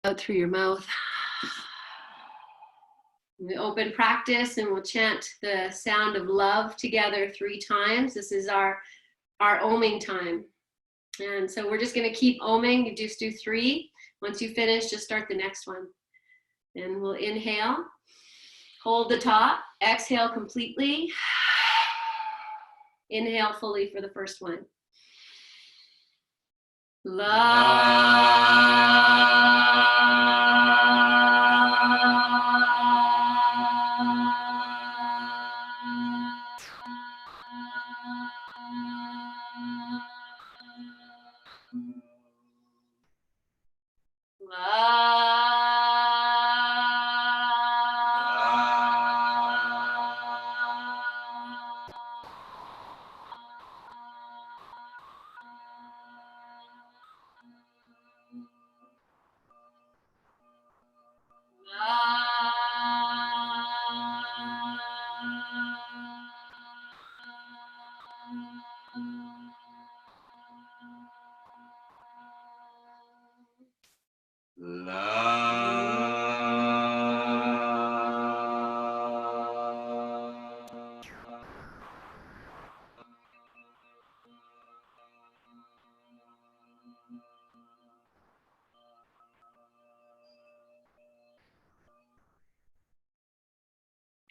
Out through your mouth. We open practice and we'll chant the sound of love together 3 times. This is our oming time. And so we're just going to keep oming. You just do 3. Once you finish, just start the next one. And we'll inhale, hold the top, exhale completely. Inhale fully for the first one.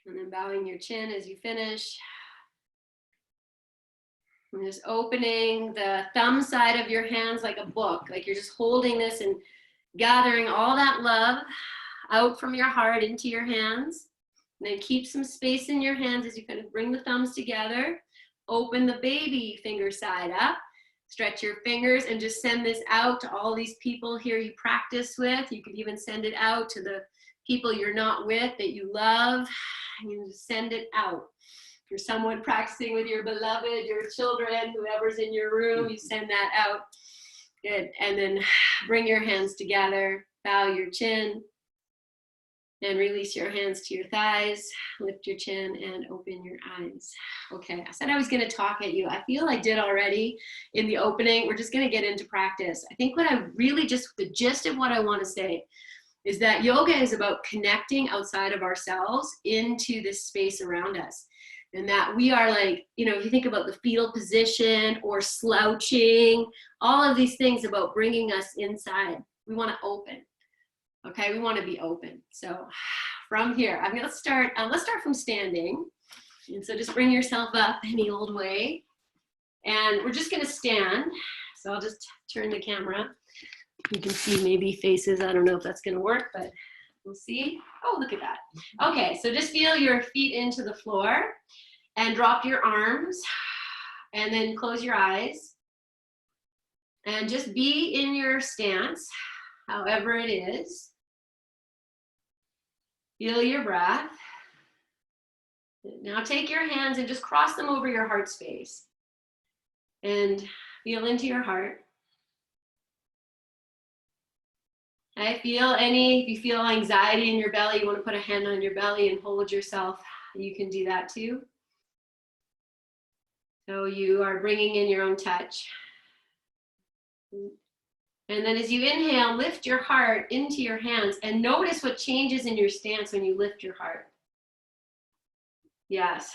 And then bowing your chin as you finish. And just opening the thumb side of your hands like a book, like you're just holding this and gathering all that love out from your heart into your hands. And then keep some space in your hands as you kind of bring the thumbs together. Open the baby finger side up. Stretch your fingers and just send this out to all these people here you practice with. You could even send it out to the people you're not with that you love. And you just send it out. If you're someone practicing with your beloved, your children, whoever's in your room, you send that out. Good. And then bring your hands together, bow your chin, and release your hands to your thighs, lift your chin, and open your eyes. Okay, I said I was going to talk at you. I feel I did already in the opening. We're just going to get into practice. I think what I really the gist of what I want to say is that yoga is about connecting outside of ourselves into this space around us. And that we are like, you know, if you think about the fetal position or slouching, all of these things about bringing us inside. We want to open. Okay, we want to be open. So from here, I'm going to start, let's start from standing. And so just bring yourself up any old way. And we're just going to stand. So I'll just turn the camera. You can see maybe faces. I don't know if that's going to work, but we'll see. Oh, look at that. Okay, so just feel your feet into the floor and drop your arms and then close your eyes. And just be in your stance, however it is. Feel your breath. Now take your hands and just cross them over your heart space. And feel into your heart. If you feel anxiety in your belly, you want to put a hand on your belly and hold yourself, you can do that too. So you are bringing in your own touch. And then as you inhale, lift your heart into your hands and notice what changes in your stance when you lift your heart. Yes.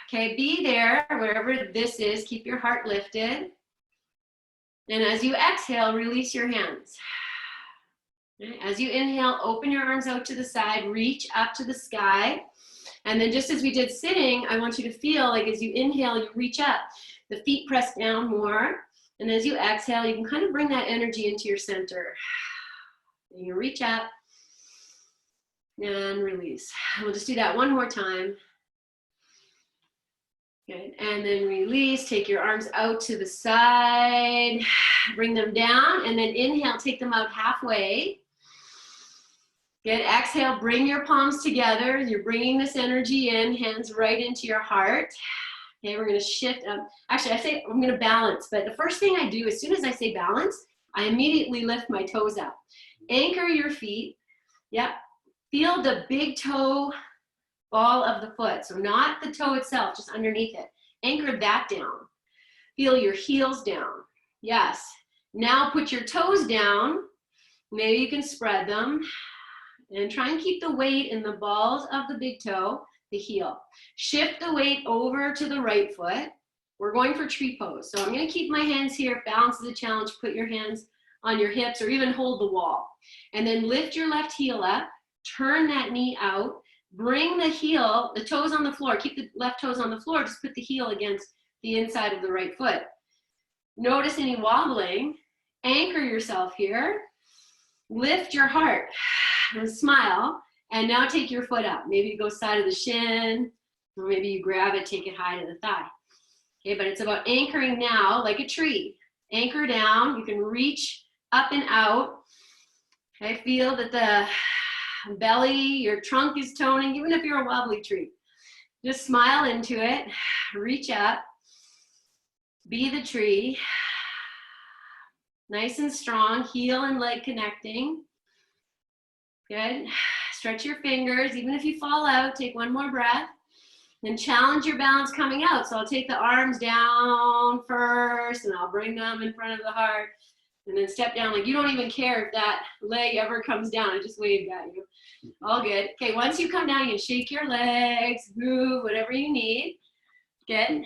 Okay, be there wherever this is. Keep your heart lifted. And as you exhale, release your hands. As you inhale, open your arms out to the side, reach up to the sky. And then just as we did sitting, I want you to feel like as you inhale, you reach up. The feet press down more. And as you exhale, you can kind of bring that energy into your center. And you reach up and release. We'll just do that one more time. Good. And then release. Take your arms out to the side. Bring them down. And then inhale, take them out halfway. Good. Exhale, bring your palms together. You're bringing this energy in, hands right into your heart. Okay, we're going to shift. Actually, I say I'm going to balance, but the first thing I do, as soon as I say balance, I immediately lift my toes up. Anchor your feet. Yep. Feel the big toe ball of the foot. So not the toe itself, just underneath it. Anchor that down. Feel your heels down. Yes. Now put your toes down Maybe you can spread them and try and keep the weight in the balls of the big toe, the heel. Shift the weight over to the right foot. We're going for tree pose. So I'm going to keep my hands here. Balance is a challenge. Put your hands on your hips or even hold the wall. And then lift your left heel up. Turn that knee out. Bring the heel, the toes on the floor. Keep the left toes on the floor. Just put the heel against the inside of the right foot. Notice any wobbling. Anchor yourself here. Lift your heart and smile. And now take your foot up. Maybe you go side of the shin, or maybe you grab it, take it high to the thigh. Okay, but it's about anchoring now like a tree. Anchor down. You can reach up and out. Okay, feel that the belly, your trunk is toning, even if you're a wobbly tree. Just smile into it. Reach up. Be the tree. Nice and strong. Heel and leg connecting. Good. Stretch your fingers. Even if you fall out, take one more breath. Then challenge your balance coming out. So I'll take the arms down first, and I'll bring them in front of the heart. And then step down like you don't even care if that leg ever comes down. I just waved at you. All good. Okay, once you come down, you can shake your legs, move, whatever you need. Good.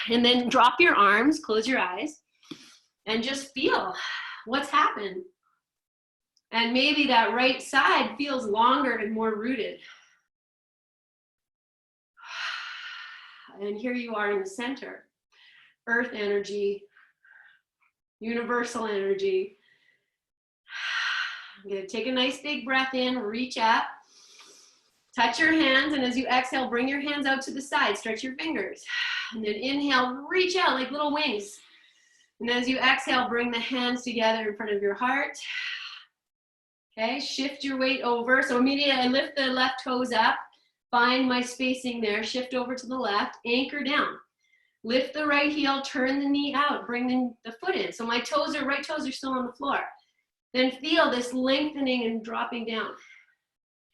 And then drop your arms, close your eyes, and just feel what's happened. And maybe that right side feels longer and more rooted. And here you are in the center. Earth energy, universal energy. I'm gonna take a nice big breath in, reach up, touch your hands, and as you exhale, bring your hands out to the side, stretch your fingers. And then inhale, reach out like little wings. And as you exhale, bring the hands together in front of your heart. Okay, shift your weight over. So immediately I lift the left toes up, find my spacing there, shift over to the left, anchor down. Lift the right heel, turn the knee out, bring the foot in. So my toes are, right toes are still on the floor. Then feel this lengthening and dropping down.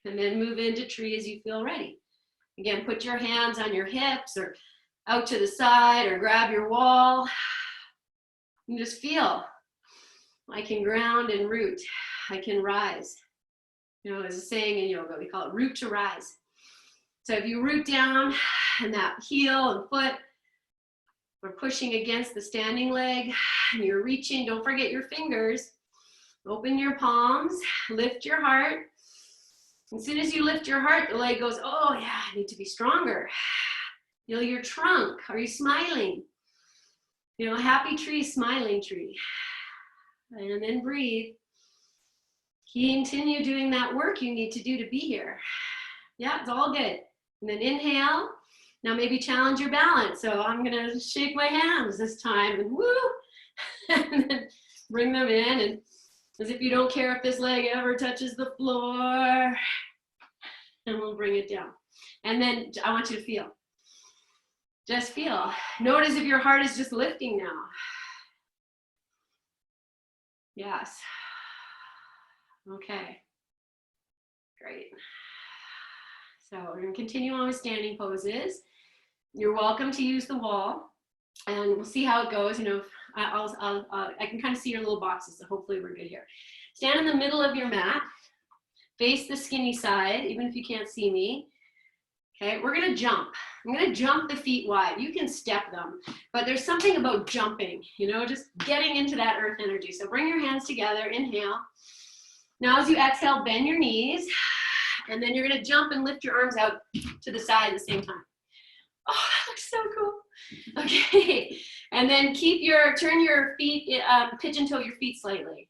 And then move into tree as you feel ready. Again, put your hands on your hips or out to the side or grab your wall. And just feel. I can ground and root. I can rise. You know, there's a saying in yoga, we call it root to rise. So if you root down and that heel and foot are pushing against the standing leg and you're reaching, don't forget your fingers. Open your palms, lift your heart. As soon as you lift your heart, the leg goes, oh yeah, I need to be stronger. Feel your trunk. Are you smiling? You know, happy tree, smiling tree. And then breathe. Continue doing that work you need to do to be here. Yeah, it's all good. And then inhale. Now maybe challenge your balance. So I'm gonna shake my hands this time and woo! And then bring them in, and as if you don't care if this leg ever touches the floor. And we'll bring it down. And then I want you to feel. Just feel. Notice if your heart is just lifting now. Yes. Okay. Great. So we're going to continue on with standing poses. You're welcome to use the wall, and we'll see how it goes. You know, I can kind of see your little boxes, so hopefully we're good here. Stand in the middle of your mat. Face the skinny side, even if you can't see me. Okay, we're gonna jump. I'm gonna jump the feet wide. You can step them, but there's something about jumping, you know, just getting into that earth energy. So bring your hands together, inhale. Now as you exhale, bend your knees, and then you're gonna jump and lift your arms out to the side at the same time. Oh, that looks so cool. Okay, and then turn your feet, pigeon toe your feet slightly.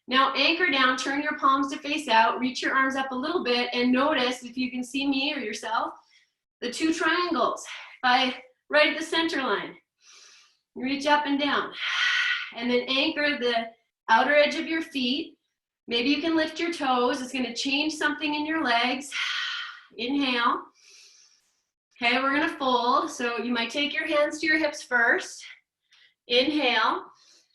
Now anchor down, turn your palms to face out, reach your arms up a little bit, and notice if you can see me or yourself, the two triangles right at the center line. Reach up and down. And then anchor the outer edge of your feet. Maybe you can lift your toes. It's gonna change something in your legs. Inhale. Okay, we're gonna fold. So you might take your hands to your hips first. Inhale.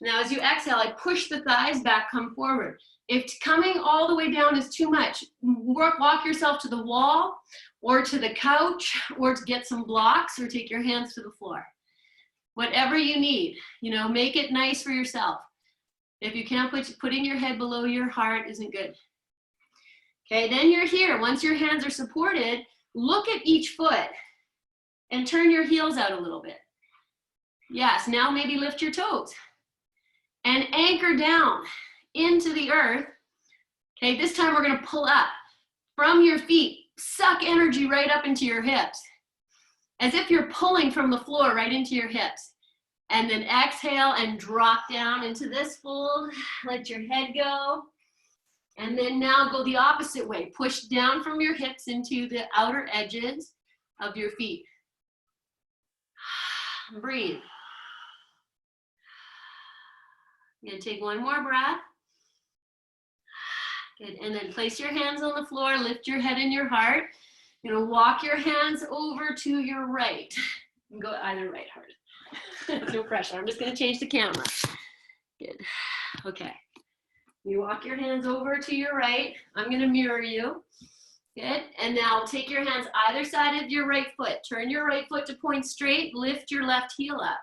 Now as you exhale, I push the thighs back, come forward. If coming all the way down is too much, walk yourself to the wall or to the couch or to get some blocks or take your hands to the floor. Whatever you need, you know, make it nice for yourself. If you can't putting your head below your heart isn't good. Okay, then you're here. Once your hands are supported, look at each foot and turn your heels out a little bit. Yes, now maybe lift your toes and anchor down into the earth. Okay, this time we're gonna pull up from your feet. Suck energy right up into your hips, as if you're pulling from the floor right into your hips. And then exhale and drop down into this fold. Let your head go. And then now go the opposite way. Push down from your hips into the outer edges of your feet. Breathe. You're gonna take one more breath. Good, and then place your hands on the floor, lift your head and your heart. You're gonna walk your hands over to your right. You can go either right, hard. No pressure, I'm just gonna change the camera. Good, okay. You walk your hands over to your right. I'm gonna mirror you. Good, and now take your hands either side of your right foot. Turn your right foot to point straight, lift your left heel up.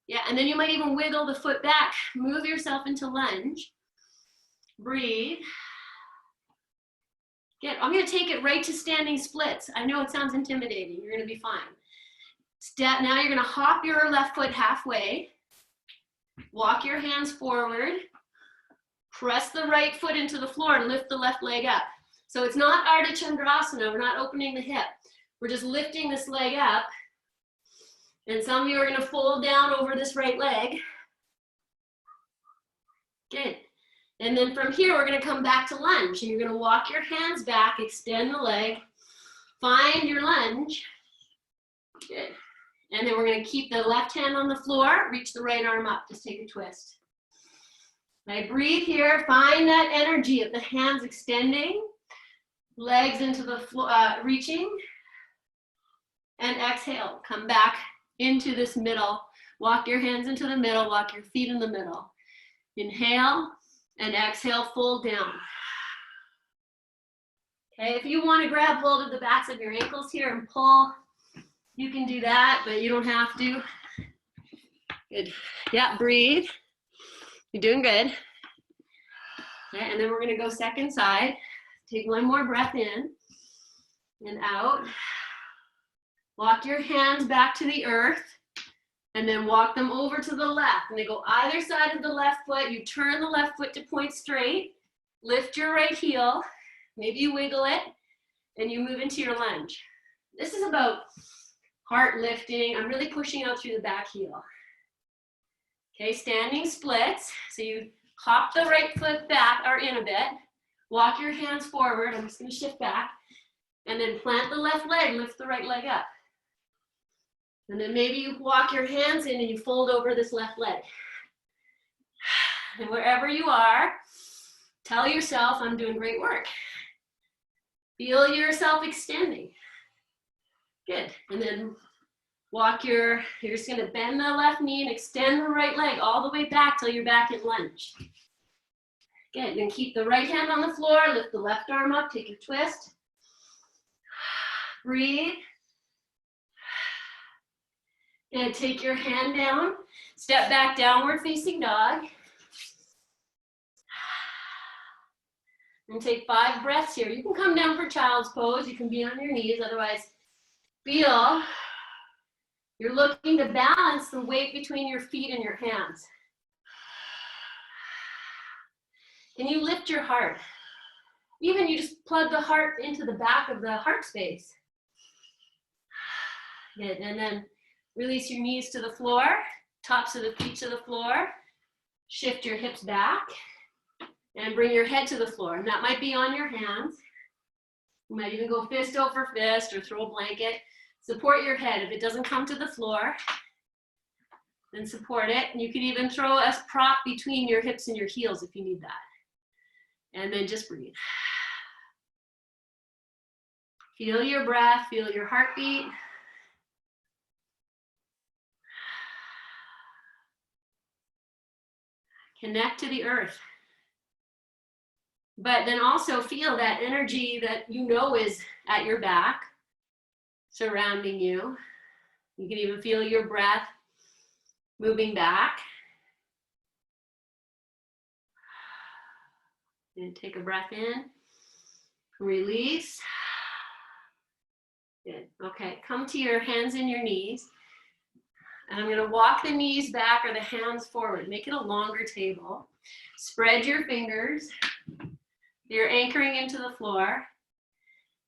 Yeah, and then you might even wiggle the foot back. Move yourself into lunge. Breathe. Good, I'm gonna take it right to standing splits. I know it sounds intimidating, you're gonna be fine. Step, now you're gonna hop your left foot halfway. Walk your hands forward. Press the right foot into the floor and lift the left leg up. So it's not Ardha Chandrasana, we're not opening the hip. We're just lifting this leg up. And some of you are gonna fold down over this right leg. Good. And then from here, we're gonna come back to lunge. And you're gonna walk your hands back, extend the leg, find your lunge. Good. And then we're gonna keep the left hand on the floor, reach the right arm up, just take a twist. Okay, breathe here, find that energy of the hands extending, legs into the floor, reaching, and exhale, come back into this middle. Walk your hands into the middle, walk your feet in the middle. Inhale and exhale, fold down. Okay, if you want to grab hold of the backs of your ankles here and pull, you can do that, but you don't have to. Good. Yeah, breathe. You're doing good. Okay, and then we're gonna go second side. Take one more breath in and out. Walk your hands back to the earth and then walk them over to the left. And they go either side of the left foot. You turn the left foot to point straight. Lift your right heel. Maybe you wiggle it and you move into your lunge. This is about heart lifting. I'm really pushing out through the back heel. Okay, standing splits. So you hop the right foot back or in a bit. Walk your hands forward. I'm just gonna shift back. And then plant the left leg, lift the right leg up. And then maybe you walk your hands in and you fold over this left leg. And wherever you are, tell yourself, I'm doing great work. Feel yourself extending. Good. And then you're just gonna bend the left knee and extend the right leg all the way back till you're back in lunge. Good, then keep the right hand on the floor, lift the left arm up, take your twist. Breathe. And take your hand down, step back, downward facing dog. And take 5 breaths here. You can come down for child's pose, you can be on your knees, otherwise feel you're looking to balance the weight between your feet and your hands. Can you lift your heart? Even you just plug the heart into the back of the heart space. Good, and then release your knees to the floor, tops of the feet to the floor. Shift your hips back and bring your head to the floor. And that might be on your hands. You might even go fist over fist or throw a blanket. Support your head. If it doesn't come to the floor, then support it. And you could even throw a prop between your hips and your heels if you need that. And then just breathe. Feel your breath, feel your heartbeat. Connect to the earth. But then also feel that energy that you know is at your back, surrounding you. You can even feel your breath moving back. And take a breath in. Release. Good. Okay, come to your hands and your knees. And I'm going to walk the knees back or the hands forward. Make it a longer table. Spread your fingers. You're anchoring into the floor.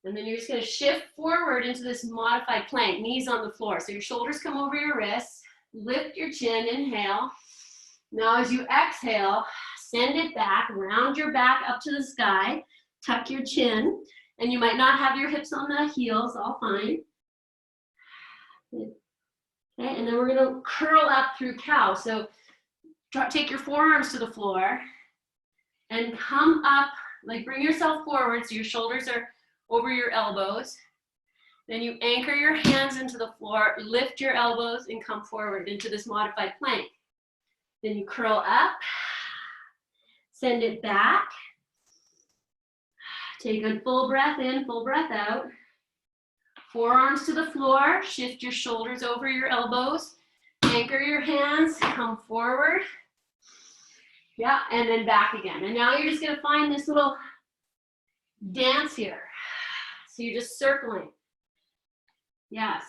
And then you're just going to shift forward into this modified plank, knees on the floor. So your shoulders come over your wrists. Lift your chin, inhale. Now as you exhale, send it back, round your back up to the sky, tuck your chin, and you might not have your hips on the heels, all fine. Okay, and then we're gonna curl up through cow. So take your forearms to the floor and come up, like bring yourself forward so your shoulders are over your elbows. Then you anchor your hands into the floor, lift your elbows and come forward into this modified plank. Then you curl up, send it back. Take a full breath in, full breath out. Forearms to the floor, shift your shoulders over your elbows, anchor your hands, come forward. Yeah, and then back again. And now you're just gonna find this little dance here. So you're just circling. Yes.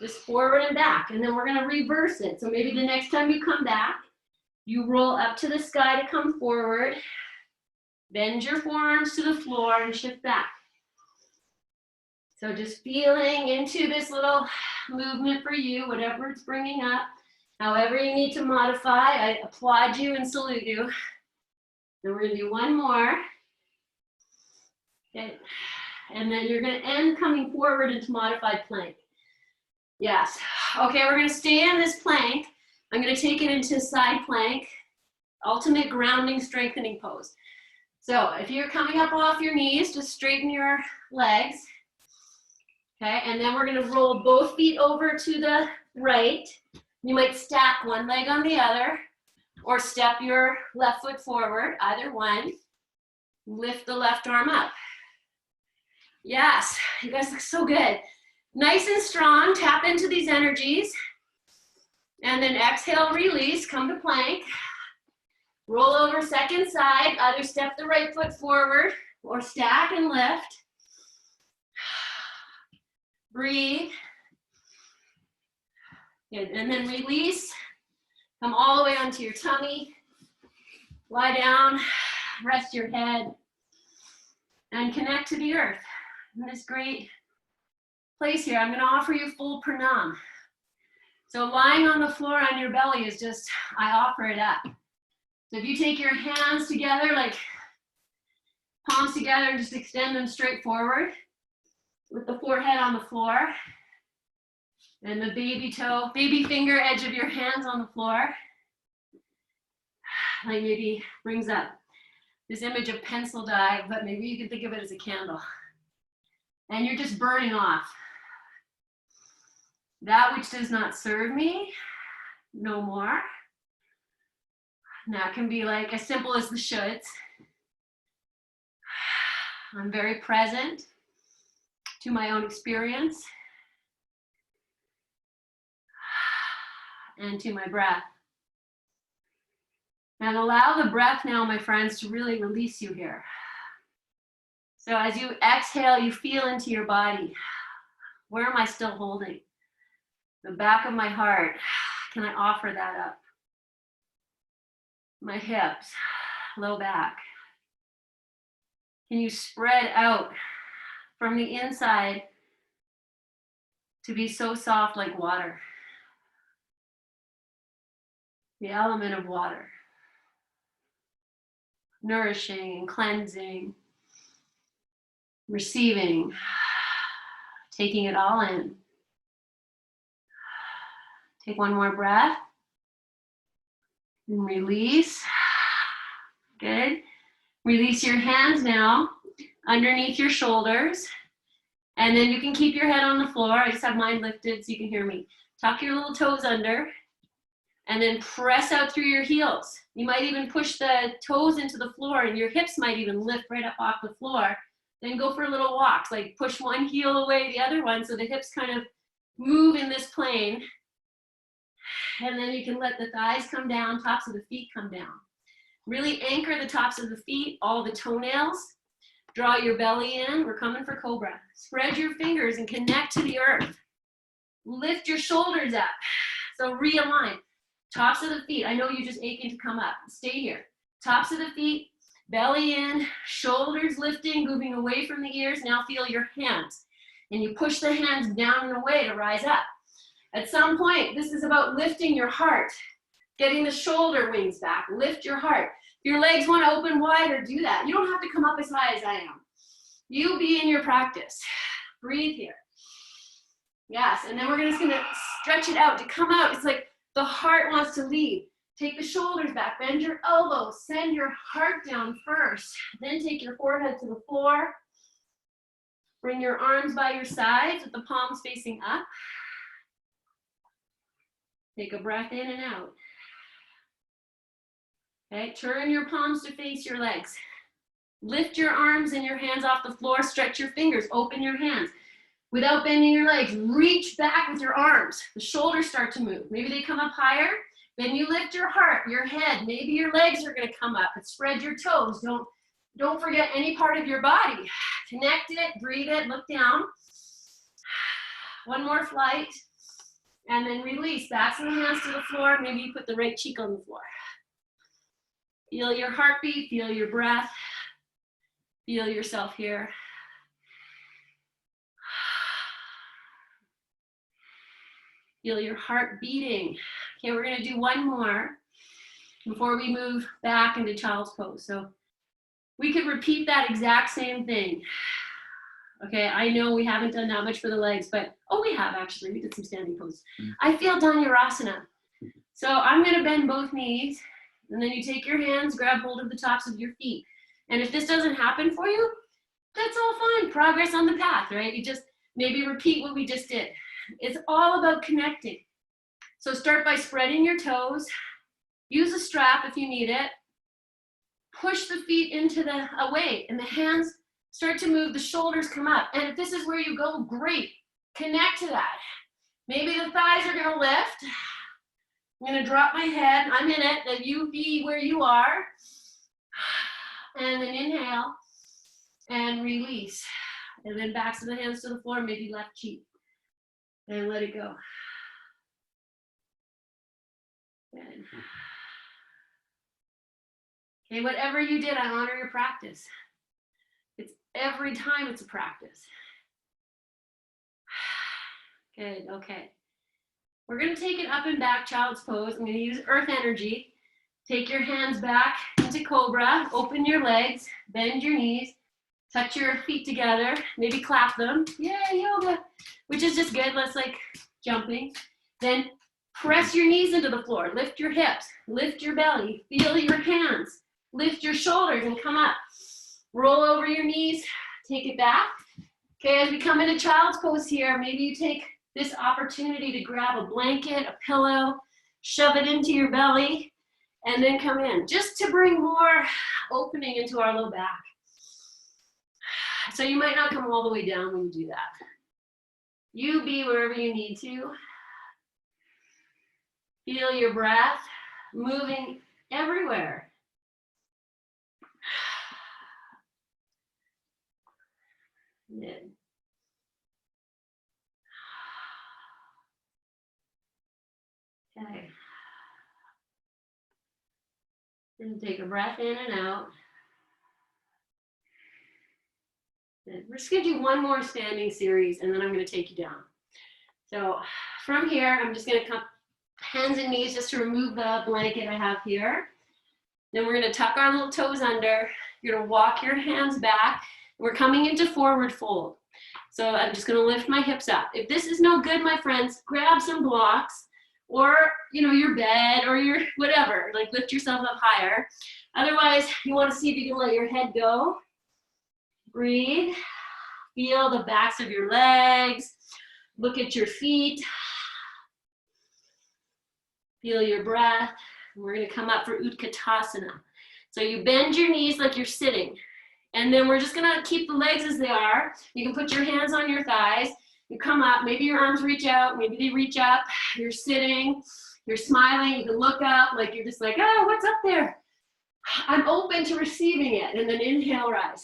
Just forward and back. And then we're gonna reverse it. So maybe the next time you come back, you roll up to the sky to come forward. Bend your forearms to the floor and shift back. So just feeling into this little movement for you, whatever it's bringing up. However you need to modify, I applaud you and salute you. Then we're gonna do one more. Okay. And then you're gonna end coming forward into modified plank. Yes. Okay, we're gonna stay in this plank. I'm gonna take it into side plank, ultimate grounding strengthening pose. So if you're coming up off your knees, just straighten your legs. Okay, and then we're gonna roll both feet over to the right. You might stack one leg on the other or step your left foot forward, either one. Lift the left arm up. Yes, you guys look so good. Nice and strong, tap into these energies. And then exhale, release, come to plank. Roll over second side, either step the right foot forward or stack and lift. Breathe. Good, and then release. Come all the way onto your tummy. Lie down, rest your head, and connect to the earth. In this great place here, I'm going to offer you full pranam. So lying on the floor on your belly is just, I offer it up. So if you take your hands together, like palms together, and just extend them straight forward with the forehead on the floor and the baby toe, baby finger edge of your hands on the floor. Like maybe brings up this image of pencil dye, but maybe you can think of it as a candle. And you're just burning off that which does not serve me, no more. Now it can be like as simple as the shoulds. I'm very present to my own experience and to my breath. And allow the breath now, my friends, to really release you here. So as you exhale, you feel into your body. Where am I still holding? The back of my heart. Can I offer that up? My hips, low back. Can you spread out from the inside to be so soft like water? The element of water. Nourishing and cleansing. Receiving, taking it all in. Take one more breath and release. Good. Release your hands now underneath your shoulders. And then you can keep your head on the floor. I just have mine lifted so you can hear me. Tuck your little toes under and then press out through your heels. You might even push the toes into the floor and your hips might even lift right up off the floor. Then go for a little walk, like push one heel away the other one so the hips kind of move in this plane. And then you can let the thighs come down, tops of the feet come down. Really anchor the tops of the feet, all the toenails. Draw your belly in. We're coming for cobra. Spread your fingers and connect to the earth. Lift your shoulders up. So realign. Tops of the feet. I know you're just aching to come up. Stay here. Tops of the feet, belly in, shoulders lifting, moving away from the ears. Now feel your hands. And you push the hands down and away to rise up. At some point, this is about lifting your heart, getting the shoulder wings back. Lift your heart. If your legs want to open wider, do that. You don't have to come up as high as I am. You be in your practice. Breathe here. Yes, and then we're just going to stretch it out to come out. It's like the heart wants to lead. Take the shoulders back, bend your elbows, send your heart down first. Then take your forehead to the floor. Bring your arms by your sides with the palms facing up. Take a breath in and out. Okay, turn your palms to face your legs. Lift your arms and your hands off the floor. Stretch your fingers, open your hands. Without bending your legs, reach back with your arms. The shoulders start to move. Maybe they come up higher. Then you lift your heart, your head. Maybe your legs are going to come up, but spread your toes. Don't forget any part of your body. Connect it, breathe it, look down. One more flight. And then release. Backs of the hands to the floor. Maybe you put the right cheek on the floor. Feel your heartbeat, feel your breath. Feel yourself here. Feel your heart beating. Okay, we're gonna do one more before we move back into child's pose. So we could repeat that exact same thing. Okay, I know we haven't done that much for the legs, but, we have actually, we did some standing poses. I feel Dhanurasana. So I'm gonna bend both knees, and then you take your hands, grab hold of the tops of your feet. And if this doesn't happen for you, that's all fine, progress on the path, right? You just maybe repeat what we just did. It's all about connecting. So start by spreading your toes, use a strap if you need it, push the feet into the away, and the hands start to move, the shoulders come up. And if this is where you go, great, connect to that. Maybe the thighs are gonna lift. I'm gonna drop my head, I'm in it, that you be where you are. And then inhale and release. And then backs of the hands to the floor, maybe left cheek. And let it go. Good. Okay, whatever you did, I honor your practice. It's every time it's a practice. Good, okay. We're gonna take it up and back, child's pose. I'm gonna use earth energy. Take your hands back into cobra, open your legs, bend your knees, touch your feet together, maybe clap them. Yeah, yoga, which is just good, less like jumping. Then press your knees into the floor, lift your hips, lift your belly, feel your hands, lift your shoulders and come up. Roll over your knees, take it back. Okay, as we come into child's pose here, maybe you take this opportunity to grab a blanket, a pillow, shove it into your belly, and then come in, just to bring more opening into our low back. So you might not come all the way down when you do that. You be wherever you need to. Feel your breath moving everywhere. Good. Okay. Then take a breath in and out. Good. We're just gonna do one more standing series and then I'm gonna take you down. So from here, I'm just gonna come hands and knees just to remove the blanket I have here. Then we're gonna tuck our little toes under. You're gonna walk your hands back. We're coming into forward fold. So I'm just gonna lift my hips up. If this is no good, my friends, grab some blocks or your bed or your whatever, like lift yourself up higher. Otherwise, you wanna see if you can let your head go. Breathe, feel the backs of your legs, look at your feet, feel your breath. We're gonna come up for Utkatasana. So you bend your knees like you're sitting, and then we're just gonna keep the legs as they are. You can put your hands on your thighs, you come up, maybe your arms reach out, maybe they reach up, you're sitting, you're smiling, you can look up like you're just like, oh, what's up there? I'm open to receiving it. And then inhale, rise.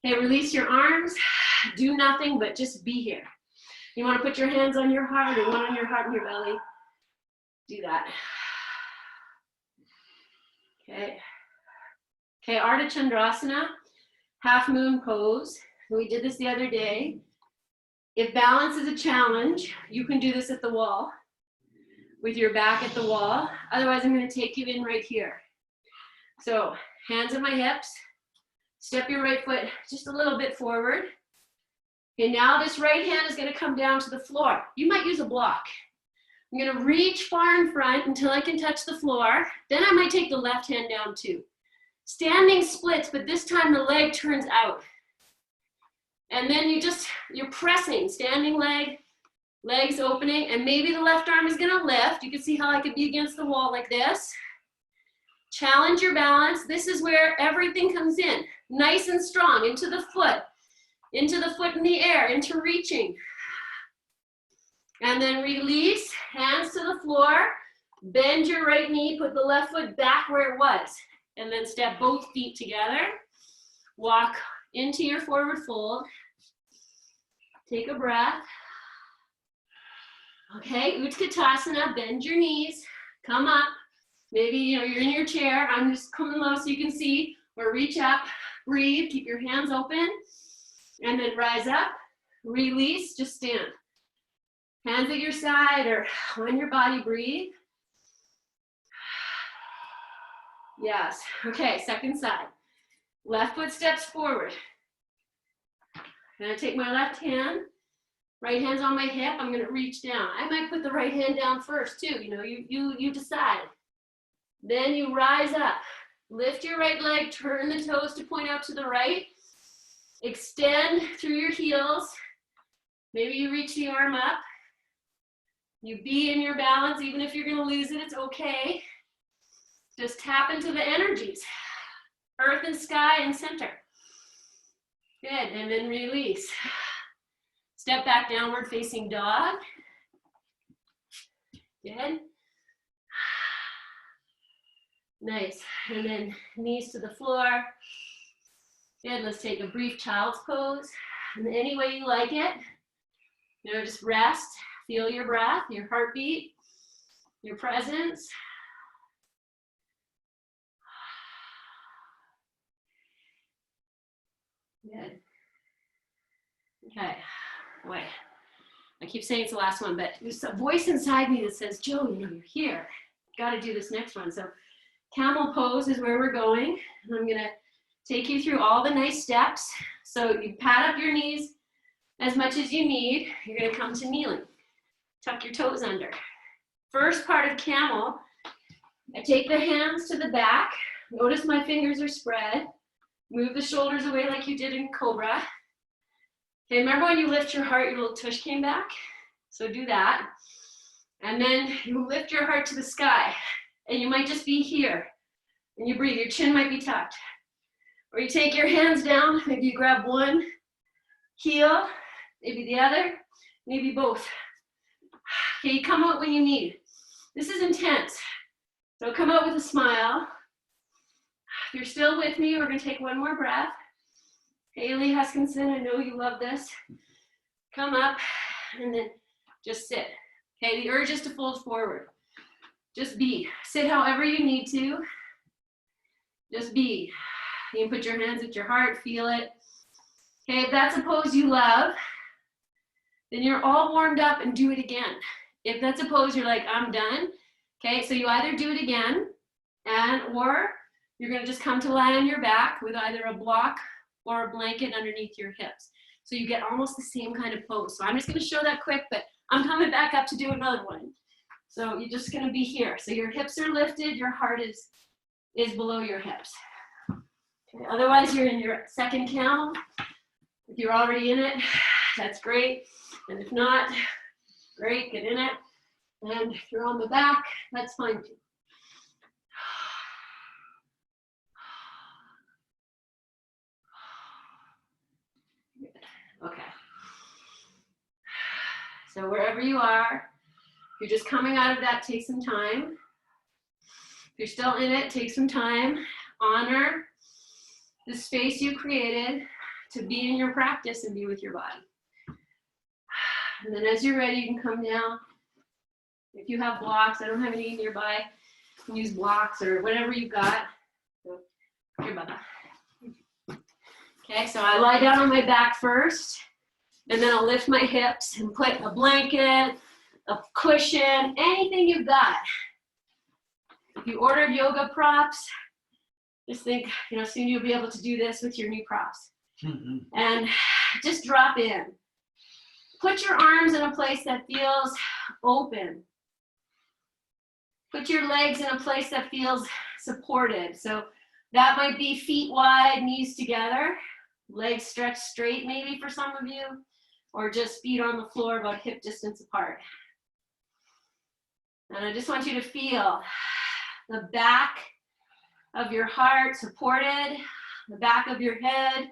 Okay, release your arms. Do nothing but just be here. You want to put your hands on your heart or one on your heart and your belly. Do that. Okay. Okay, Ardha Chandrasana, half moon pose. We did this the other day. If balance is a challenge, you can do this at the wall with your back at the wall. Otherwise, I'm going to take you in right here. So hands at my hips. Step your right foot just a little bit forward. Okay, now this right hand is going to come down to the floor. You might use a block. I'm going to reach far in front until I can touch the floor. Then I might take the left hand down too. Standing splits, but this time the leg turns out. And then you're pressing, standing leg, legs opening, and maybe the left arm is going to lift. You can see how I could be against the wall like this. Challenge your balance. This is where everything comes in. Nice and strong, into the foot in the air, into reaching. And then release, hands to the floor, bend your right knee, put the left foot back where it was, and then step both feet together. Walk into your forward fold. Take a breath. Okay, Utkatasana, bend your knees, come up. Maybe you're in your chair. I'm just coming low so you can see, or reach up, breathe, keep your hands open, and then rise up, release, just stand. Hands at your side or on your body, breathe. Yes, okay, second side. Left foot steps forward. I'm gonna take my left hand, right hand's on my hip, I'm gonna reach down. I might put the right hand down first too, you decide. Then you rise up, lift your right leg, turn the toes to point out to the right, extend through your heels. Maybe you reach the arm up. You be in your balance, even if you're gonna lose it, it's okay. Just tap into the energies, earth and sky and center. Good, and then release. Step back, downward facing dog. Good. Nice, and then knees to the floor. Good, let's take a brief child's pose. And any way you like it, just rest, feel your breath, your heartbeat, your presence. Good. Okay, wait. I keep saying it's the last one, but there's a voice inside me that says, Joe, you're here. Got to do this next one. So camel pose is where we're going. And I'm going to take you through all the nice steps. So you pat up your knees as much as you need. You're going to come to kneeling. Tuck your toes under. First part of camel, I take the hands to the back. Notice my fingers are spread. Move the shoulders away like you did in Cobra. Okay, remember when you lift your heart, your little tush came back? So do that. And then you lift your heart to the sky. And you might just be here. And you breathe, your chin might be tucked. Or you take your hands down, maybe you grab one heel, maybe the other, maybe both. Okay, you come out when you need. This is intense. So come out with a smile. If you're still with me, we're gonna take one more breath. Haley Huskinson, I know you love this. Come up and then just sit. Okay, the urge is to fold forward. Just be. Sit however you need to. Just be. You can put your hands at your heart, feel it. Okay, if that's a pose you love, then you're all warmed up and do it again. If that's a pose you're like, I'm done. Okay, so you either do it again or you're gonna just come to lie on your back with either a block or a blanket underneath your hips. So you get almost the same kind of pose. So I'm just gonna show that quick, but I'm coming back up to do another one. So you're just gonna be here. So your hips are lifted, your heart is below your hips. Okay, otherwise you're in your second camel. If you're already in it, that's great. And if not, great, get in it. And if you're on the back, that's fine too. Okay. So wherever you are, you're just coming out of that, take some time. If you're still in it, take some time, honor the space you created to be in your practice and be with your body. And then as you're ready, you can come down. If you have blocks, I don't have any nearby, you can use blocks or whatever you got. So, here, Bubba. Okay, so I lie down on my back first, and then I'll lift my hips and put a blanket, a cushion, anything you've got. If you ordered yoga props, just think, soon you'll be able to do this with your new props. Mm-hmm. And just drop in. Put your arms in a place that feels open. Put your legs in a place that feels supported. So that might be feet wide, knees together, legs stretched straight maybe for some of you, or just feet on the floor about hip distance apart. And I just want you to feel the back of your heart supported, the back of your head.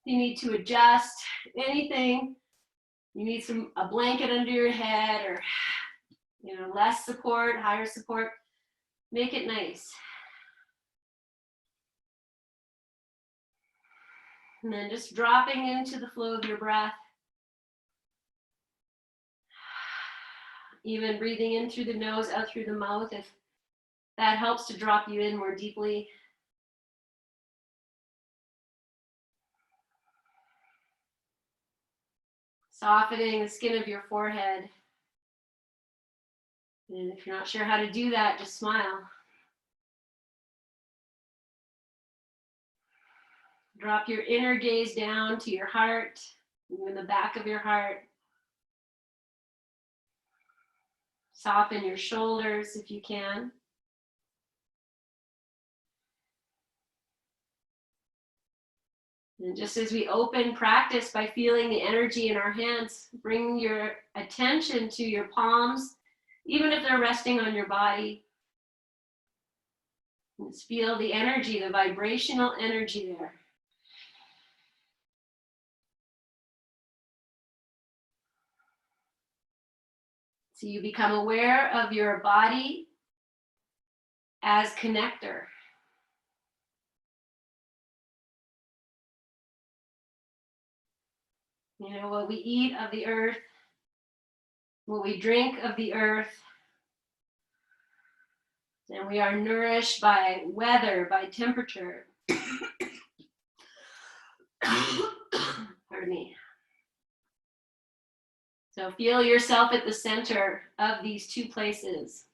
You need to adjust anything. You need a blanket under your head, or less support, higher support. Make it nice. And then just dropping into the flow of your breath. Even breathing in through the nose, out through the mouth, if that helps to drop you in more deeply. Softening the skin of your forehead. And if you're not sure how to do that, just smile. Drop your inner gaze down to your heart, in the back of your heart. Soften your shoulders if you can. And just as we open practice by feeling the energy in our hands, bring your attention to your palms, even if they're resting on your body. Just feel the energy, the vibrational energy there. So you become aware of your body as connector. What we eat of the earth, what we drink of the earth, and we are nourished by weather, by temperature. Pardon me. So feel yourself at the center of these two places.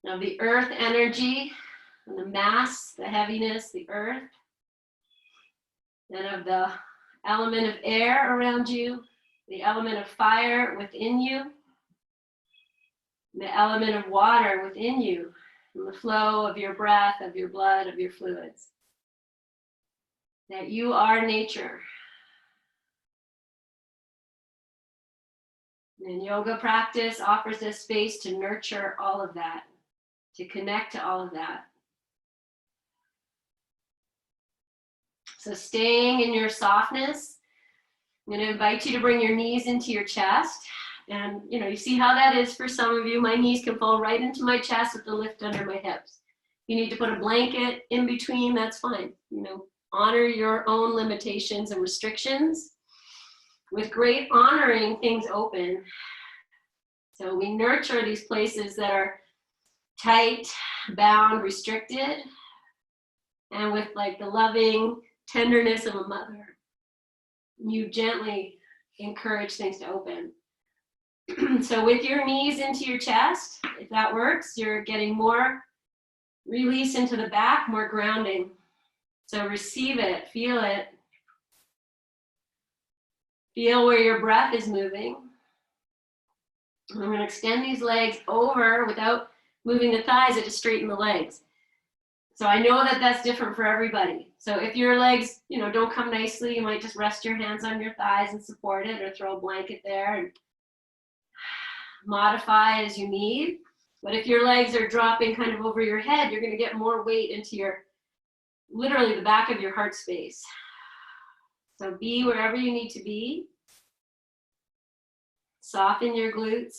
Now the earth energy, and the mass, the heaviness, the earth, and of the element of air around you, the element of fire within you, the element of water within you, and the flow of your breath, of your blood, of your fluids. That you are nature. And yoga practice offers us space to nurture all of that, to connect to all of that. So staying in your softness, I'm going to invite you to bring your knees into your chest. And you see how that is for some of you. My knees can fall right into my chest with the lift under my hips. You need to put a blanket in between, that's fine. Honor your own limitations and restrictions. With great honoring, things open. So we nurture these places that are tight, bound, restricted, and with the loving tenderness of a mother, you gently encourage things to open. So with your knees into your chest, if that works, you're getting more release into the back, more grounding. So receive it, feel it. Feel where your breath is moving. I'm going to extend these legs over without moving the thighs. I just straighten the legs. So I know that that's different for everybody. So if your legs, don't come nicely, you might just rest your hands on your thighs and support it, or throw a blanket there and modify as you need. But if your legs are dropping kind of over your head, you're going to get more weight into literally the back of your heart space. So be wherever you need to be. Soften your glutes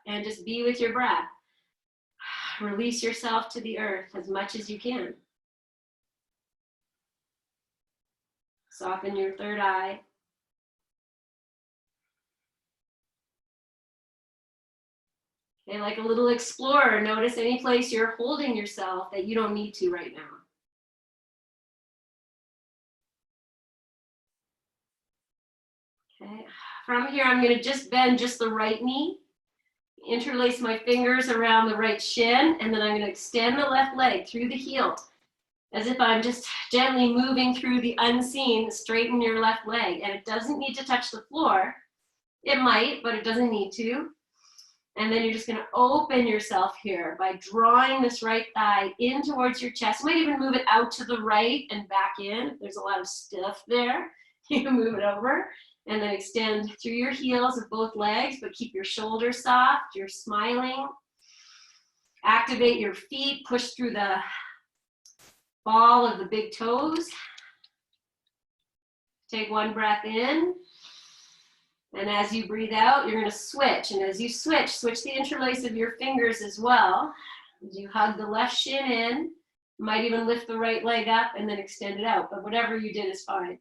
and just be with your breath. Release yourself to the earth as much as you can. Soften your third eye. Okay, like a little explorer, notice any place you're holding yourself that you don't need to right now. Okay, from here I'm going to just bend just the right knee, interlace my fingers around the right shin, and then I'm going to extend the left leg through the heel, as if I'm just gently moving through the unseen. Straighten your left leg, and it doesn't need to touch the floor. It might, but it doesn't need to. And then you're just going to open yourself here by drawing this right thigh in towards your chest. You might even move it out to the right and back in. If there's a lot of stiff there, you can move it over. And then extend through your heels of both legs, but keep your shoulders soft. You're smiling. Activate your feet. Push through the ball of the big toes. Take one breath in. And as you breathe out, you're going to switch. And as you switch, switch the interlace of your fingers as well. As you hug the left shin in, you might even lift the right leg up and then extend it out. But whatever you did is fine.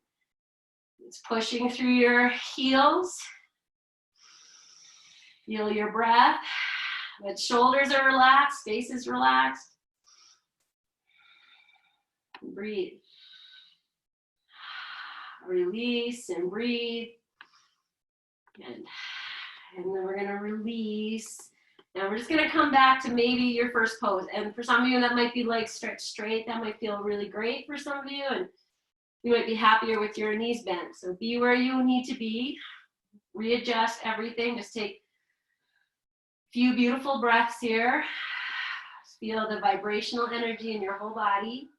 It's pushing through your heels. Feel your breath. The shoulders are relaxed, face is relaxed. Breathe. Release and breathe. And then we're going to release. Now we're just going to come back to maybe your first pose. And for some of you, that might be legs stretched straight. That might feel really great for some of you. And you might be happier with your knees bent. So be where you need to be. Readjust everything. Just take a few beautiful breaths here. Just feel the vibrational energy in your whole body.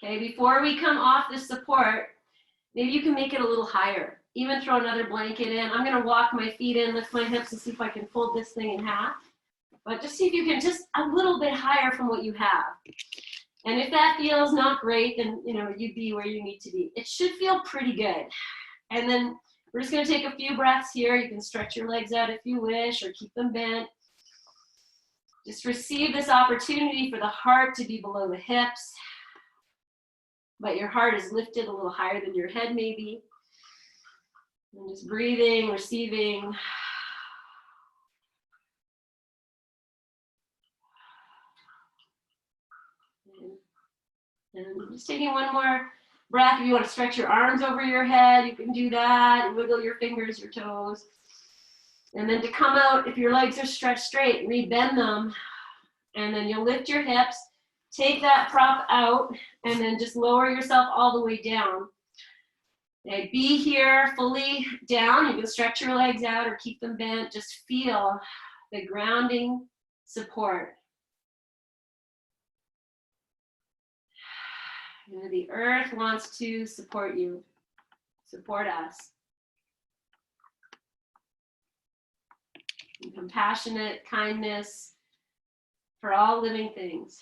Okay, before we come off the support, maybe you can make it a little higher. Even throw another blanket in. I'm going to walk my feet in, lift my hips, and see if I can fold this thing in half. But just see if you can just a little bit higher from what you have. And if that feels not great, then you be where you need to be. It should feel pretty good. And then we're just going to take a few breaths here. You can stretch your legs out if you wish, or keep them bent. Just receive this opportunity for the heart to be below the hips. But your heart is lifted a little higher than your head maybe. And just breathing, receiving. And just taking one more breath. If you want to stretch your arms over your head, you can do that. Wiggle your fingers, your toes. And then to come out, if your legs are stretched straight, rebend them. And then you'll lift your hips. Take that prop out, and then just lower yourself all the way down. Okay, be here fully down. You can stretch your legs out or keep them bent. Just feel the grounding support. The earth wants to support you, support us. And compassionate kindness for all living things.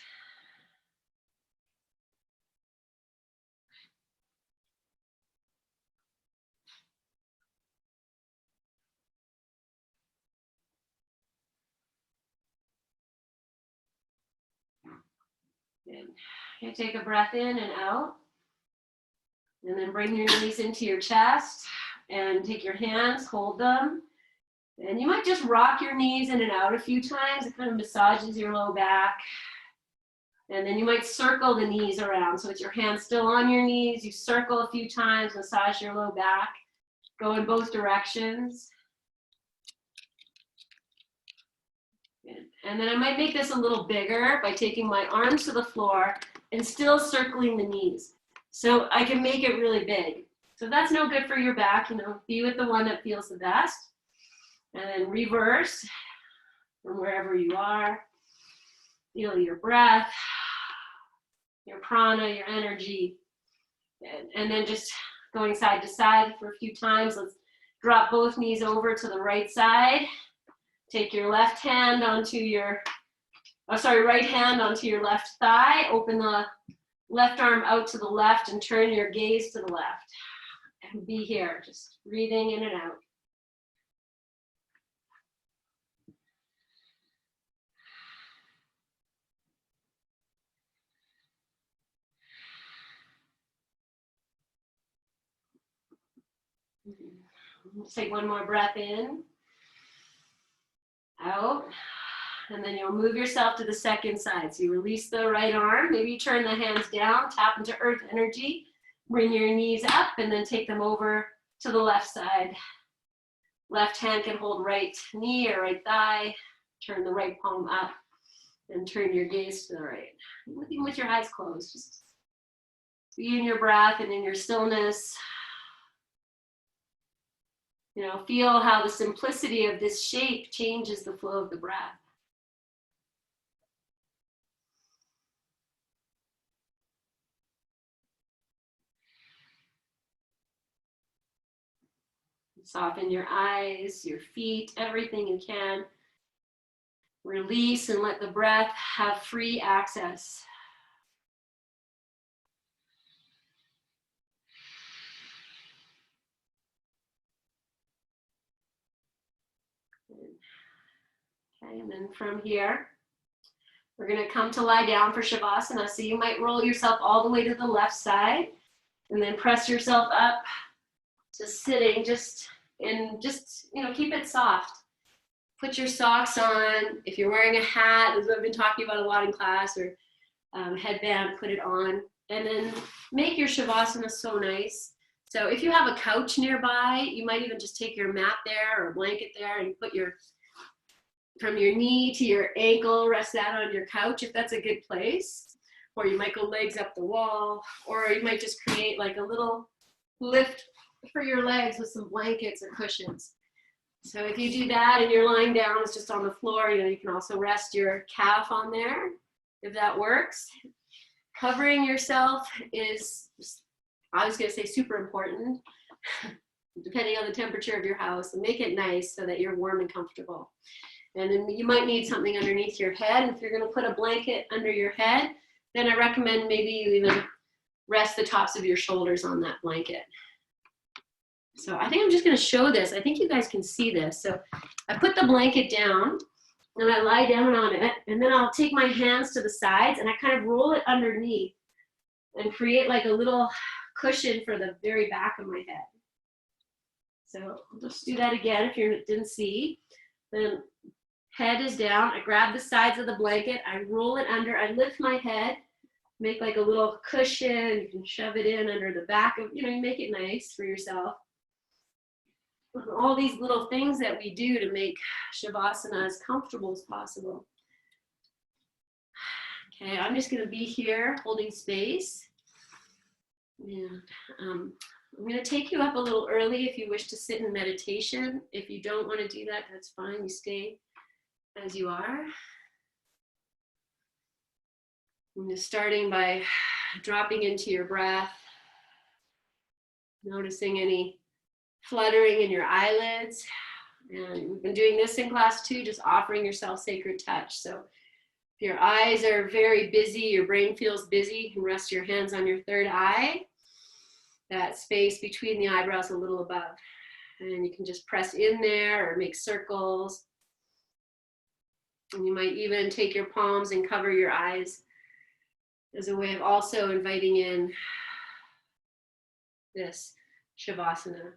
Good. Okay, take a breath in and out. And then bring your knees into your chest and take your hands, hold them. And you might just rock your knees in and out a few times. It kind of massages your low back. And then you might circle the knees around. So with your hands still on your knees, you circle a few times, massage your low back. Go in both directions. And then I might make this a little bigger by taking my arms to the floor and still circling the knees. So I can make it really big. So if that's no good for your back, be with the one that feels the best. And then reverse from wherever you are. Feel your breath, your prana, your energy. And then just going side to side for a few times. Let's drop both knees over to the right side. Take your right hand onto your left thigh. Open the left arm out to the left and turn your gaze to the left. And be here, just breathing in and out. Let's take one more breath in, out, and then you'll move yourself to the second side. So you release the right arm, maybe you turn the hands down, tap into earth energy, bring your knees up, and then take them over to the left side. Left hand can hold right knee or right thigh, turn the right palm up, and turn your gaze to the right. Even with your eyes closed, just be in your breath and in your stillness. You know, feel how the simplicity of this shape changes the flow of the breath. Soften your eyes, your feet, everything you can. Release and let the breath have free access. Okay, and then from here, we're going to come to lie down for Shavasana. So you might roll yourself all the way to the left side and then press yourself up to sitting, just keep it soft. Put your socks on. If you're wearing a hat, as I've been talking about a lot in class, or headband, put it on. And then make your Shavasana so nice. So if you have a couch nearby, you might even just take your mat there or a blanket there and put from your knee to your ankle, rest that on your couch if that's a good place. Or you might go legs up the wall, or you might just create like a little lift for your legs with some blankets or cushions. So if you do that and you're lying down, it's just on the floor, you can also rest your calf on there if that works. Covering yourself is, I was going to say, super important, depending on the temperature of your house. And make it nice so that you're warm and comfortable. And then you might need something underneath your head. And if you're going to put a blanket under your head, then I recommend maybe you even rest the tops of your shoulders on that blanket. So I think I'm just going to show this. I think you guys can see this. So I put the blanket down and I lie down on it, and then I'll take my hands to the sides and I kind of roll it underneath and create like a little cushion for the very back of my head. So I'll just do that again if you didn't see. Then head is down. I grab the sides of the blanket. I roll it under. I lift my head, make like a little cushion. You can shove it in under the back of, you make it nice for yourself. All these little things that we do to make Shavasana as comfortable as possible. Okay, I'm just going to be here holding space. And I'm going to take you up a little early if you wish to sit in meditation. If you don't want to do that, that's fine. You stay as you are. I'm just starting by dropping into your breath, noticing any fluttering in your eyelids. And we've been doing this in class too, just offering yourself sacred touch. So if your eyes are very busy, your brain feels busy, you can rest your hands on your third eye, that space between the eyebrows a little above. And you can just press in there or make circles. And you might even take your palms and cover your eyes as a way of also inviting in this Shavasana.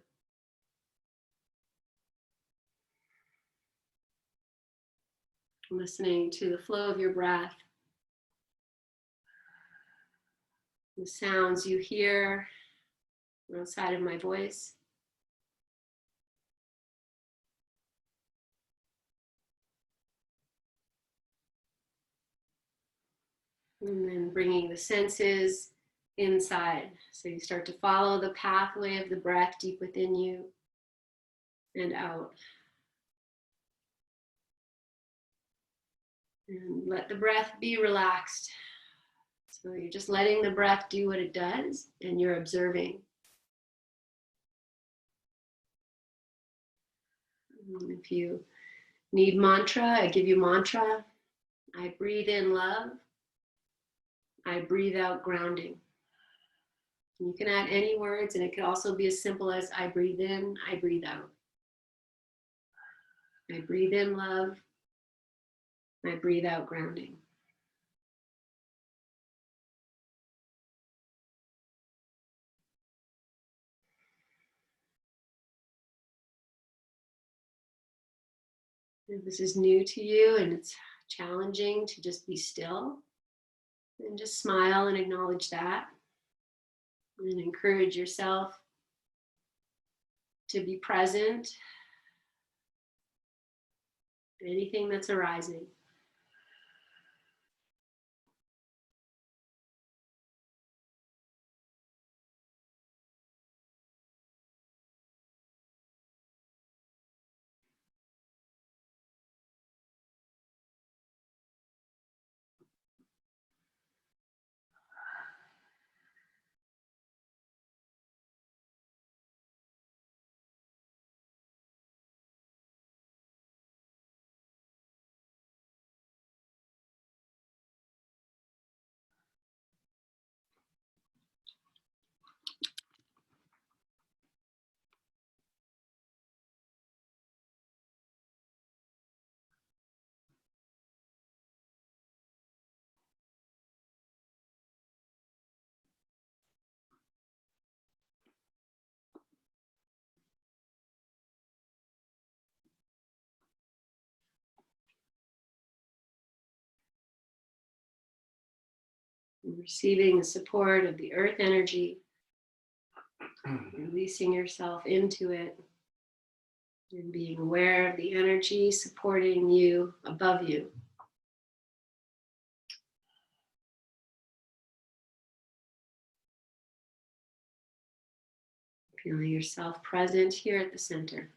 Listening to the flow of your breath, the sounds you hear outside of my voice. And then bringing the senses inside. So you start to follow the pathway of the breath deep within you and out. And let the breath be relaxed. So you're just letting the breath do what it does, and you're observing. If you need mantra, I give you mantra. I breathe in love. I breathe out grounding. You can add any words, and it could also be as simple as I breathe in, I breathe out. I breathe in love. I breathe out grounding. If this is new to you and it's challenging to just be still, then just smile and acknowledge that. And encourage yourself to be present to anything that's arising. And receiving the support of the earth energy, releasing yourself into it, and being aware of the energy supporting you above you. Feeling yourself present here at the center.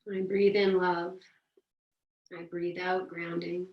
I breathe in love. I breathe out grounding.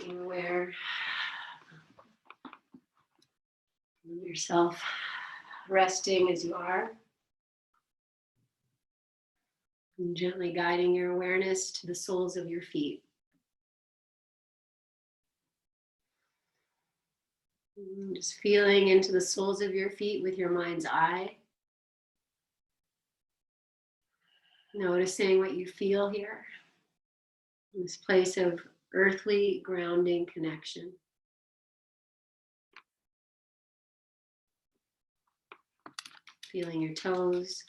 Being aware of yourself resting as you are. And gently guiding your awareness to the soles of your feet. And just feeling into the soles of your feet with your mind's eye. Noticing what you feel here. This place of earthly grounding connection. Feeling your toes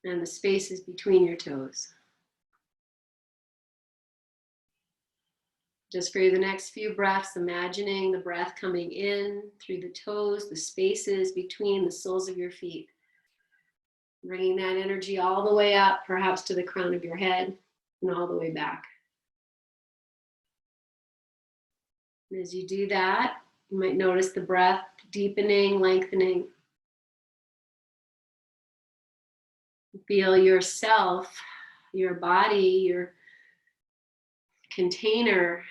and the spaces between your toes. Just for the next few breaths, imagining the breath coming in through the toes, the spaces between the soles of your feet. Bringing that energy all the way up, perhaps to the crown of your head, and all the way back. And as you do that, you might notice the breath deepening, lengthening. Feel yourself, your body, your container,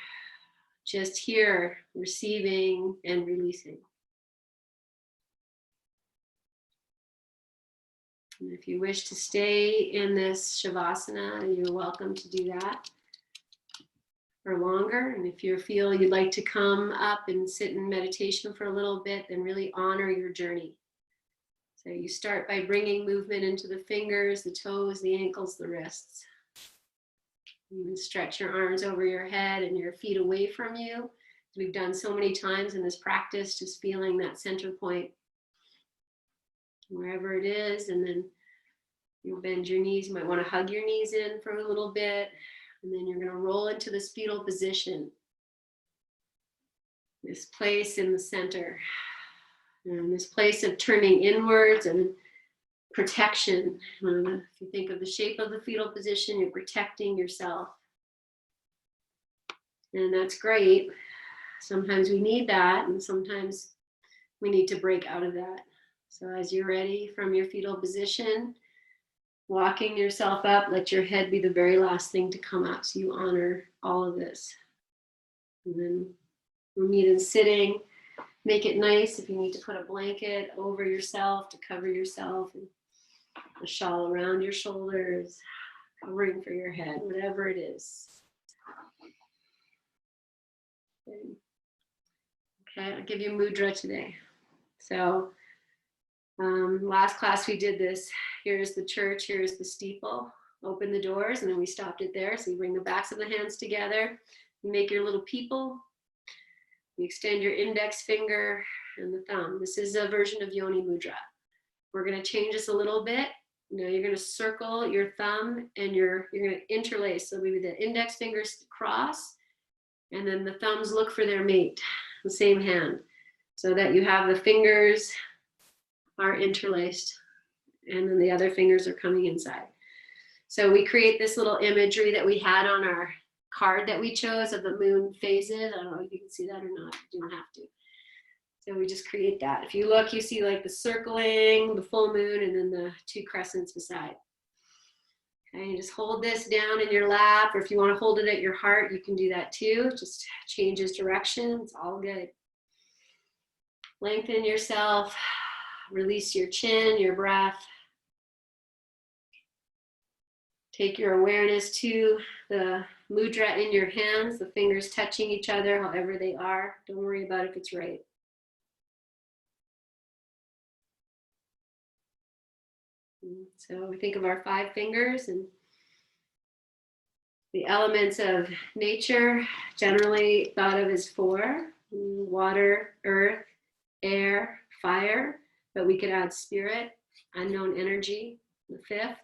just here, receiving and releasing. And if you wish to stay in this Shavasana, you're welcome to do that for longer. And if you feel you'd like to come up and sit in meditation for a little bit, then really honor your journey. So you start by bringing movement into the fingers, the toes, the ankles, the wrists. You can stretch your arms over your head and your feet away from you. We've done so many times in this practice, just feeling that center point wherever it is, and then You bend your knees. You might want to hug your knees in for a little bit. And then you're going to roll into this fetal position. This place in the center. And this place of turning inwards and protection. If you think of the shape of the fetal position, you're protecting yourself. And that's great. Sometimes we need that, and sometimes we need to break out of that. So as you're ready from your fetal position, walking yourself up, let your head be the very last thing to come up, so you honor all of this. And then we'll meet in sitting. Make it nice if you need to put a blanket over yourself to cover yourself, and a shawl around your shoulders, covering for your head, whatever it is. Okay, I'll give you mudra today. So last class we did this. Here's the church, here's the steeple. Open the doors, and then we stopped it there. So you bring the backs of the hands together. You make your little people. You extend your index finger and the thumb. This is a version of Yoni Mudra. We're going to change this a little bit. Now you're going to circle your thumb and you're going to interlace. So maybe the index fingers cross, and then the thumbs look for their mate, the same hand, so that you have the fingers are interlaced and then the other fingers are coming inside. So we create this little imagery that we had on our card that we chose of the moon phases. I don't know if you can see that or not. You don't have to. So we just create that. If you look, you see like the circling, the full moon, and then the two crescents beside. Okay, you just hold this down in your lap, or if you want to hold it at your heart, you can do that too. It just changes direction. It's all good. Lengthen yourself. Release your chin, your breath. Take your awareness to the mudra in your hands, the fingers touching each other, however they are. Don't worry about if it's right. So we think of our 5 fingers and the elements of nature, generally thought of as 4: water, earth, air, fire, but we could add spirit, unknown energy, the 5th.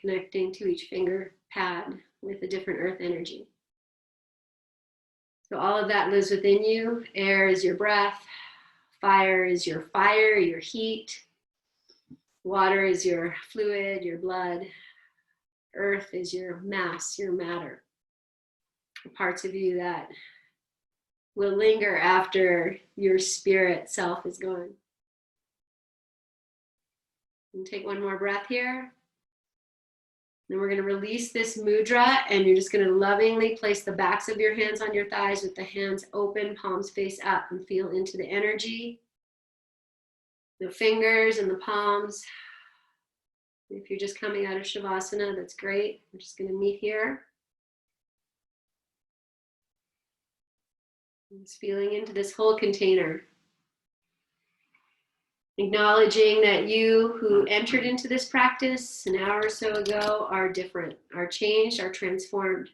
Connecting to each finger pad with a different earth energy. So all of that lives within you. Air is your breath. Fire is your fire, your heat. Water is your fluid, your blood. Earth is your mass, your matter. The parts of you that will linger after your spirit self is gone. And take one more breath here. Then we're going to release this mudra, and you're just going to lovingly place the backs of your hands on your thighs with the hands open, palms face up, and feel into the energy, the fingers and the palms. If you're just coming out of Shavasana, that's great. We're just going to meet here. Just feeling into this whole container. Acknowledging that you who entered into this practice an hour or so ago are different, are changed, are transformed.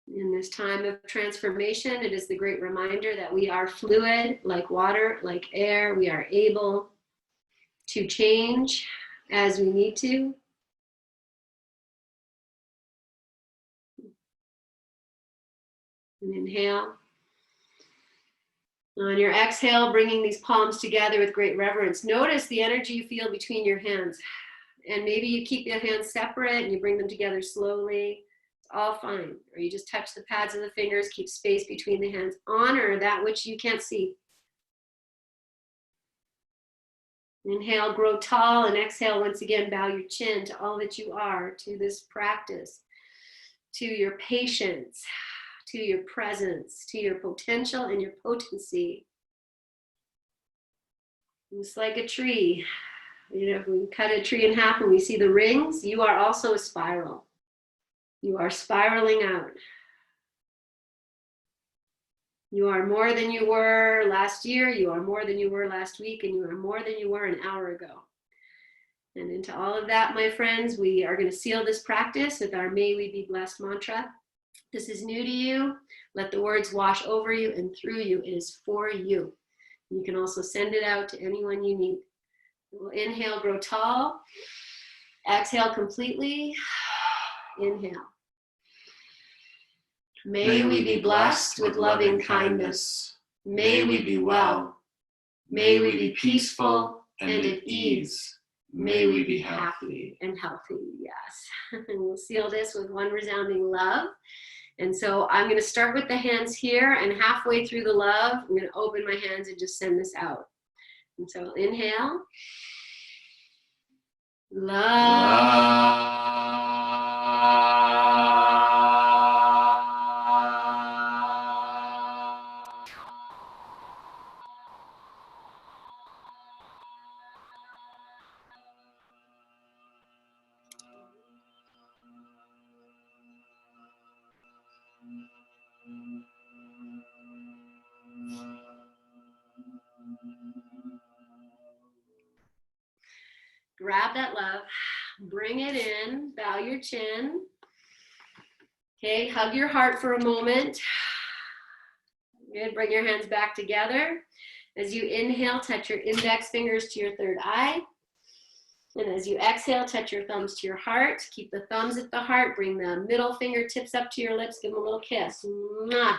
In this time of transformation, it is the great reminder that we are fluid, like water, like air. We are able to change as we need to. And inhale. On your exhale, bringing these palms together with great reverence. Notice the energy you feel between your hands. And maybe you keep your hands separate and you bring them together slowly. It's all fine. Or you just touch the pads of the fingers, keep space between the hands. Honor that which you can't see. Inhale, grow tall, and exhale, once again, bow your chin to all that you are, to this practice, to your patience, to your presence, to your potential and your potency. It's like a tree. You know, if we cut a tree in half and we see the rings, you are also a spiral. You are spiraling out. You are more than you were last year, you are more than you were last week, and you are more than you were an hour ago. And into all of that, my friends, we are going to seal this practice with our May We Be Blessed mantra. this is new to you, let the words wash over you and through you. It is for you. You can also send it out to anyone you need. We'll inhale, grow tall. Exhale completely. Inhale. May we be blessed with loving kindness. May we be well. May we be peaceful and at ease. May we be happy and healthy. Yes. And we'll seal this with one resounding love. And so I'm going to start with the hands here, and halfway through the love, I'm going to open my hands and just send this out. And so inhale. Love. Grab that love, bring it in, bow your chin. Okay, hug your heart for a moment. Good, bring your hands back together. As you inhale, touch your index fingers to your third eye. And as you exhale, touch your thumbs to your heart. Keep the thumbs at the heart, bring the middle fingertips up to your lips, give them a little kiss. Mwah.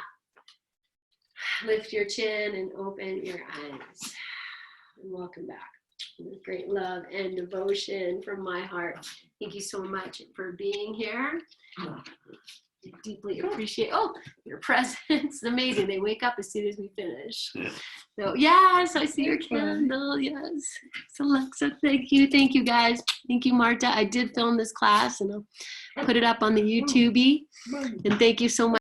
Lift your chin and open your eyes. And welcome back. With great love and devotion from my heart. Thank you so much for being here. I deeply appreciate your presence. It's amazing. They wake up as soon as we finish. So yes, I see your candle. Yes. So Alexa, thank you. Thank you guys. Thank you, Marta. I did film this class and I'll put it up on the YouTube. And thank you so much.